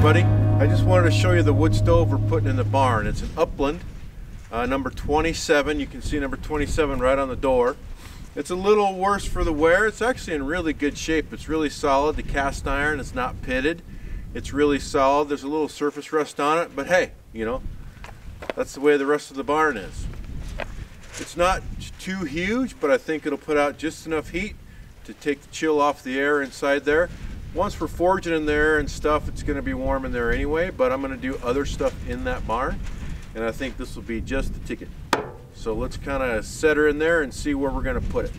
everybody. I just wanted to show you the wood stove we're putting in the barn. It's an Upland, number 27. You can see number 27 right on the door. It's a little worse for the wear. It's actually in really good shape. It's really solid. The cast iron is not pitted. It's really solid. There's a little surface rust on it, but hey, you know, that's the way the rest of the barn is. It's not too huge, but I think it'll put out just enough heat to take the chill off the air inside there. Once we're forging in there and stuff, it's going to be warm in there anyway, but I'm going to do other stuff in that barn, and I think this will be just the ticket. So let's kind of set her in there and see where we're going to put it.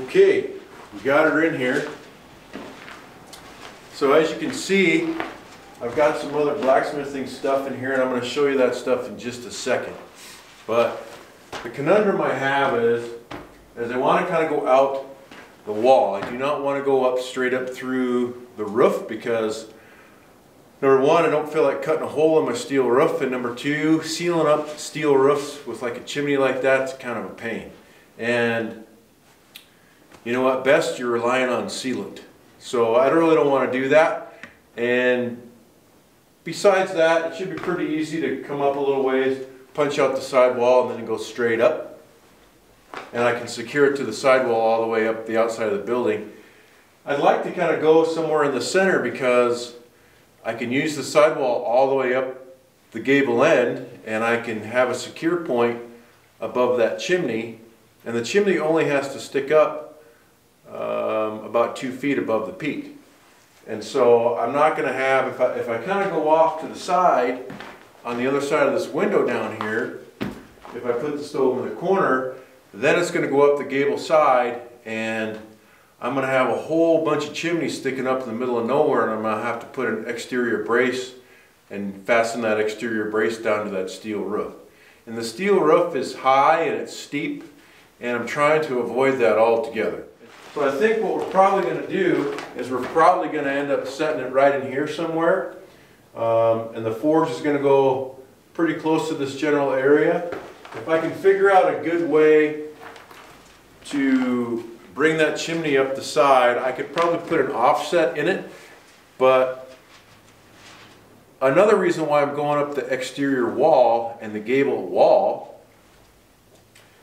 Okay, we got her in here. So as you can see, I've got some other blacksmithing stuff in here, and I'm going to show you that stuff in just a second. But the conundrum I have is I want to kind of go out the wall. I do not want to go up straight up through the roof because number one, I don't feel like cutting a hole in my steel roof, and number two, sealing up steel roofs with like a chimney like that's kind of a pain. And you know, at best you're relying on sealant. So I really don't want to do that. And besides that, it should be pretty easy to come up a little ways, punch out the sidewall, and then go straight up. And I can secure it to the sidewall all the way up the outside of the building. I'd like to kind of go somewhere in the center because I can use the sidewall all the way up the gable end, and I can have a secure point above that chimney. And the chimney only has to stick up about 2 feet above the peak. And so I'm not going to have, if I kind of go off to the side, on the other side of this window down here, if I put the stove in the corner, then it's going to go up the gable side, and I'm going to have a whole bunch of chimneys sticking up in the middle of nowhere, and I'm going to have to put an exterior brace and fasten that exterior brace down to that steel roof. And the steel roof is high and it's steep, and I'm trying to avoid that altogether. So I think what we're probably going to do is we're probably going to end up setting it right in here somewhere. And the forge is going to go pretty close to this general area. If I can figure out a good way to bring that chimney up the side, I could probably put an offset in it. But another reason why I'm going up the exterior wall and the gable wall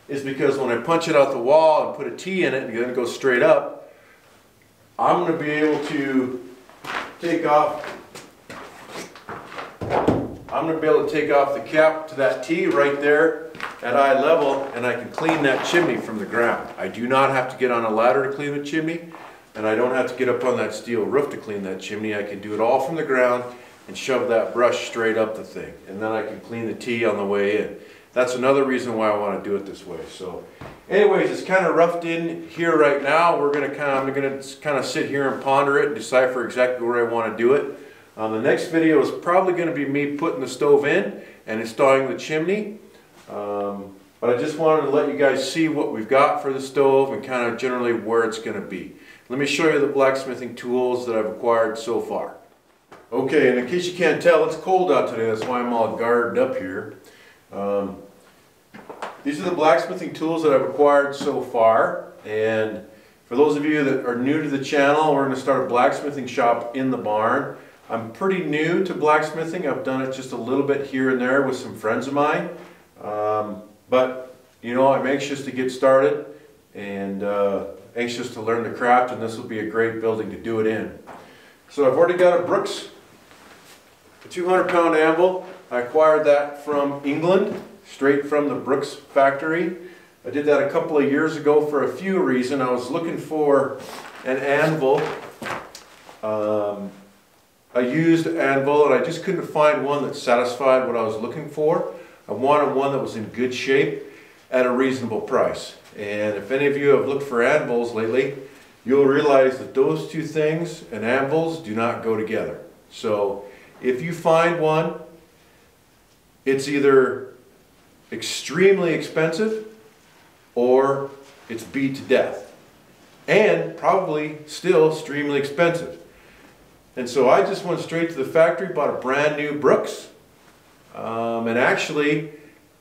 is because when I punch it out the wall and put a T in it and then go straight up, I'm going to be able to take off the cap to that T right there at eye level, and I can clean that chimney from the ground. I do not have to get on a ladder to clean the chimney, and I don't have to get up on that steel roof to clean that chimney. I can do it all from the ground and shove that brush straight up the thing, and then I can clean the T on the way in. That's another reason why I want to do it this way. So anyways, it's kind of roughed in here right now. I'm going to kind of sit here and ponder it and decipher exactly where I want to do it. The next video is probably going to be me putting the stove in and installing the chimney. But I just wanted to let you guys see what we've got for the stove and kind of generally where it's going to be. Let me show you the blacksmithing tools that I've acquired so far. Okay, and in case you can't tell, it's cold out today. That's why I'm all garbed up here. These are the blacksmithing tools that I've acquired so far, and for those of you that are new to the channel, we're going to start a blacksmithing shop in the barn. I'm pretty new to blacksmithing. I've done it just a little bit here and there with some friends of mine, but you know, I'm anxious to get started and anxious to learn the craft, and this will be a great building to do it in. So I've already got a Brooks, a 200-pound anvil. I acquired that from England, straight from the Brooks factory. I did that a couple of years ago for a few reasons. I was looking for an anvil, a used anvil, and I just couldn't find one that satisfied what I was looking for. I wanted one that was in good shape at a reasonable price. And if any of you have looked for anvils lately, you'll realize that those two things and anvils do not go together. So if you find one, it's either extremely expensive or it's beat to death. And probably still extremely expensive. And so I just went straight to the factory, bought a brand new Brooks. And actually,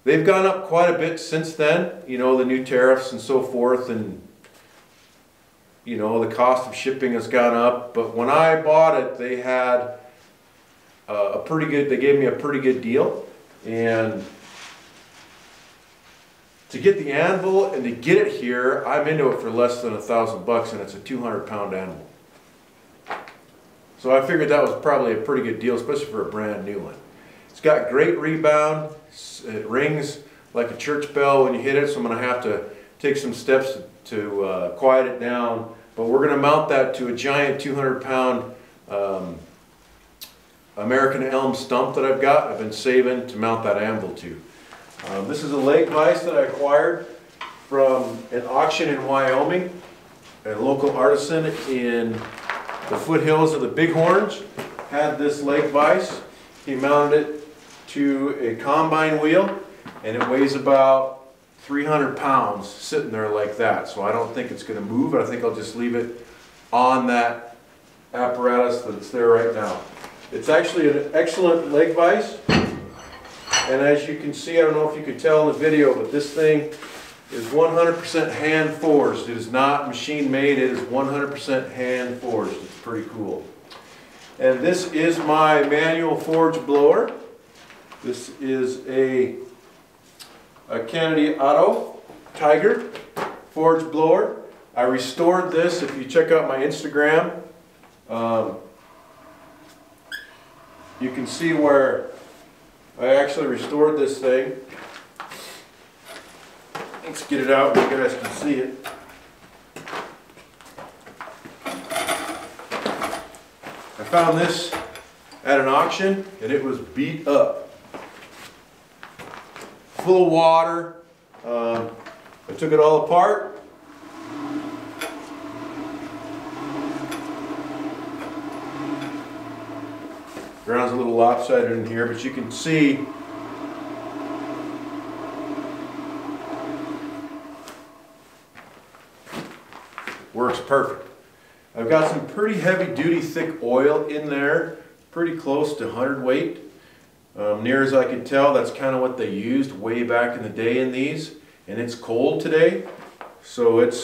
they've gone up quite a bit since then. You know, the new tariffs and so forth, and you know, the cost of shipping has gone up. But when I bought it, they had they gave me a pretty good deal. And to get the anvil and to get it here, I'm into it for less than $1,000 and it's a 200-pound anvil. So I figured that was probably a pretty good deal, especially for a brand new one. It's got great rebound. It rings like a church bell when you hit it, so I'm going to have to take some steps to quiet it down. But we're going to mount that to a giant 200-pound American elm stump that I've got. I've been saving to mount that anvil to. This is a leg vise that I acquired from an auction in Wyoming. A local artisan in the foothills of the Bighorns had this leg vise. He mounted it to a combine wheel, and it weighs about 300 pounds sitting there like that. So I don't think it's going to move. I think I'll just leave it on that apparatus that's there right now. It's actually an excellent leg vise. And as you can see, I don't know if you can tell in the video, but this thing is 100% hand forged. It is not machine made, it is 100% hand forged. It's pretty cool. And this is my manual forge blower. This is a Kennedy Auto Tiger forge blower. I restored this. If you check out my Instagram, you can see where I actually restored this thing. Let's get it out so you guys can see it. I found this at an auction and it was beat up. Full of water. I took it all apart. Ground's a little lopsided in here, but you can see works perfect. I've got some pretty heavy duty thick oil in there, pretty close to 100 weight. Near as I can tell, that's kind of what they used way back in the day in these. And it's cold today, so it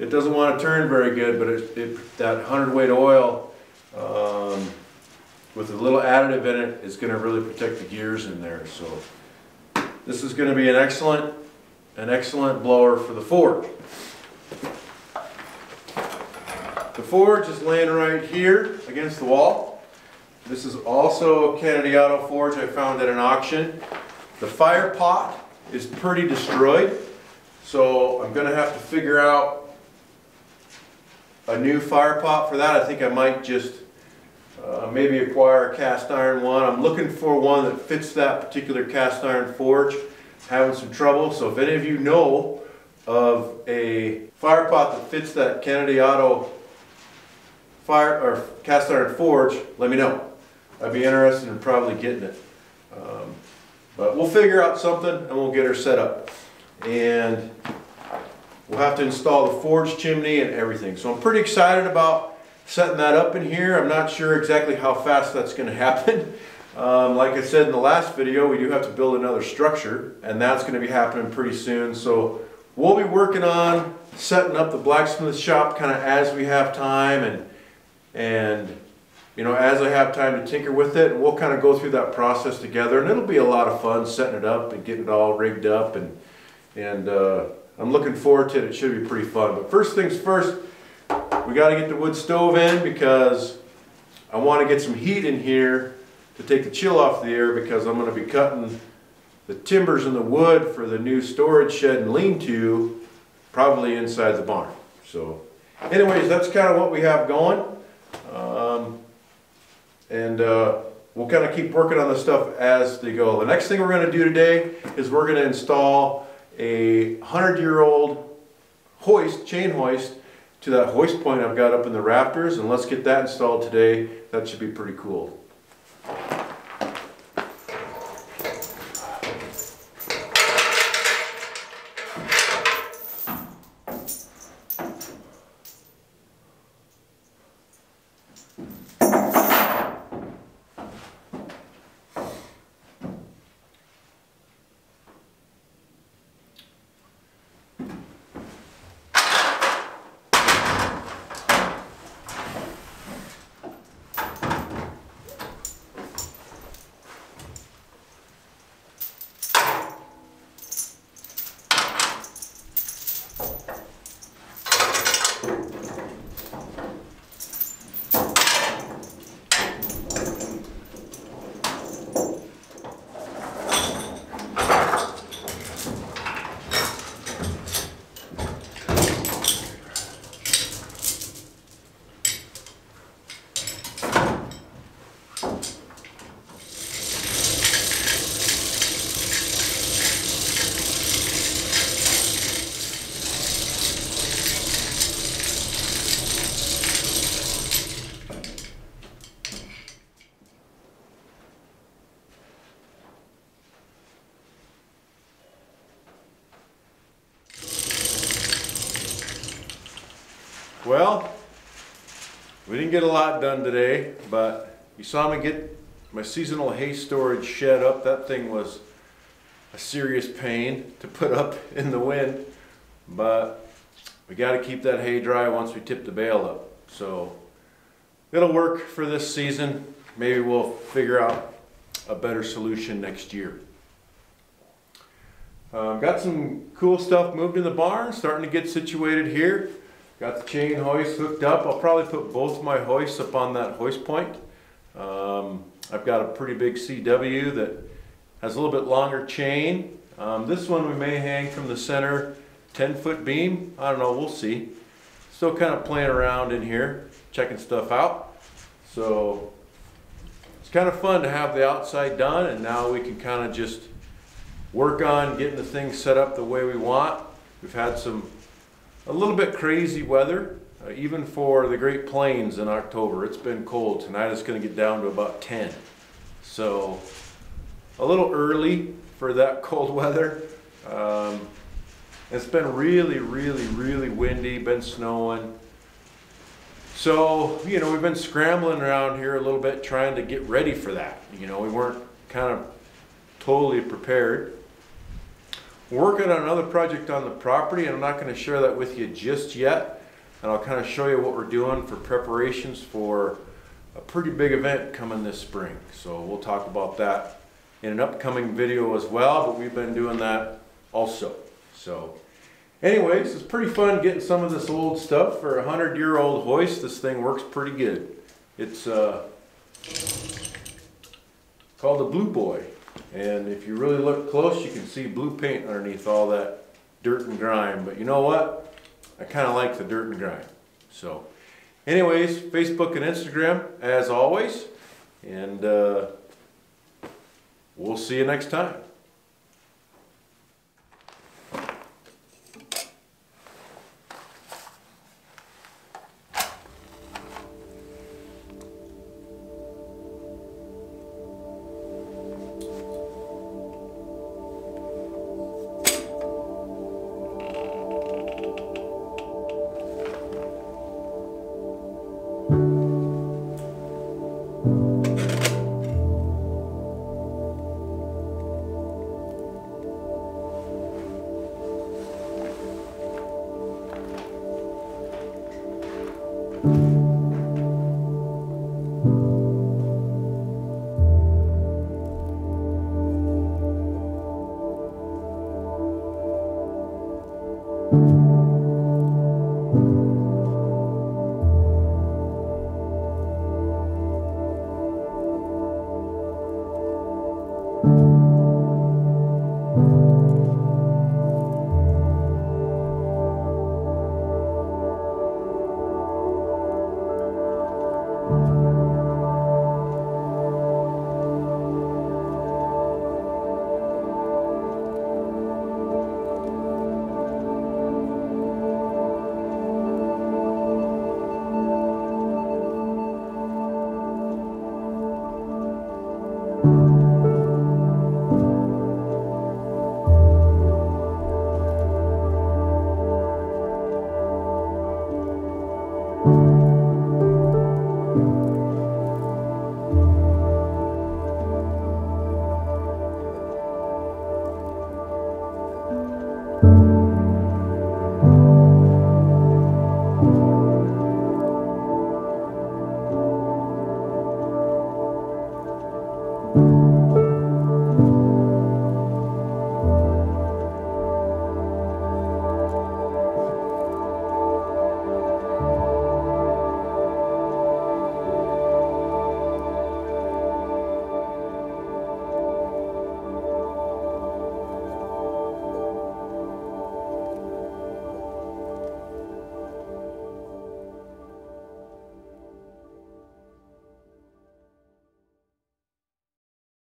doesn't want to turn very good, but that 100 weight oil with a little additive in it is going to really protect the gears in there. So this is going to be an excellent blower for the forge. The forge is laying right here against the wall. This is also a Kennedy Auto forge I found at an auction. The fire pot is pretty destroyed, so I'm going to have to figure out a new fire pot for that. I think I might just maybe acquire a cast iron one. I'm looking for one that fits that particular cast iron forge. Having some trouble, so if any of you know of a fire pot that fits that Kennedy Auto fire or cast iron forge, let me know. I'd be interested in probably getting it. But we'll figure out something and we'll get her set up. And we'll have to install the forge chimney and everything. So I'm pretty excited about setting that up in here. I'm not sure exactly how fast that's going to happen. Like I said in the last video, we do have to build another structure, and that's going to be happening pretty soon. So we'll be working on setting up the blacksmith shop kind of as we have time, and you know, as I have time to tinker with it, and we'll kind of go through that process together, and it'll be a lot of fun setting it up and getting it all rigged up, and I'm looking forward to it. It should be pretty fun. But first things first, we got to get the wood stove in because I want to get some heat in here to take the chill off the air, because I'm going to be cutting the timbers and the wood for the new storage shed and lean-to probably inside the barn. So anyways, that's kind of what we have going. we'll kind of keep working on the stuff as they go. The next thing we're going to do today is we're going to install a 100-year-old hoist, chain hoist, to that hoist point I've got up in the rafters, and let's get that installed today. That should be pretty cool. Well, we didn't get a lot done today, but you saw me get my seasonal hay storage shed up. That thing was a serious pain to put up in the wind, but we got to keep that hay dry once we tip the bale up. So it'll work for this season. Maybe we'll figure out a better solution next year. Got some cool stuff moved in the barn, starting to get situated here. Got the chain hoist hooked up. I'll probably put both my hoists up on that hoist point. I've got a pretty big CW that has a little bit longer chain. This one we may hang from the center 10-foot beam. I don't know, we'll see. Still kind of playing around in here, checking stuff out. So it's kind of fun to have the outside done, and now we can kind of just work on getting the thing set up the way we want. We've had a little bit crazy weather, even for the Great Plains in October. It's been cold. Tonight it's going to get down to about 10. So a little early for that cold weather. It's been really, really, really windy, been snowing. So, you know, we've been scrambling around here a little bit trying to get ready for that. You know, we weren't kind of totally prepared. We're working on another project on the property, and I'm not going to share that with you just yet. And I'll kind of show you what we're doing for preparations for a pretty big event coming this spring. So we'll talk about that in an upcoming video as well, but we've been doing that also. So anyways, it's pretty fun getting some of this old stuff. For a 100-year-old hoist, this thing works pretty good. It's called the Blue Boy. And if you really look close, you can see blue paint underneath all that dirt and grime. But you know what? I kind of like the dirt and grime. So anyways, Facebook and Instagram as always. And we'll see you next time.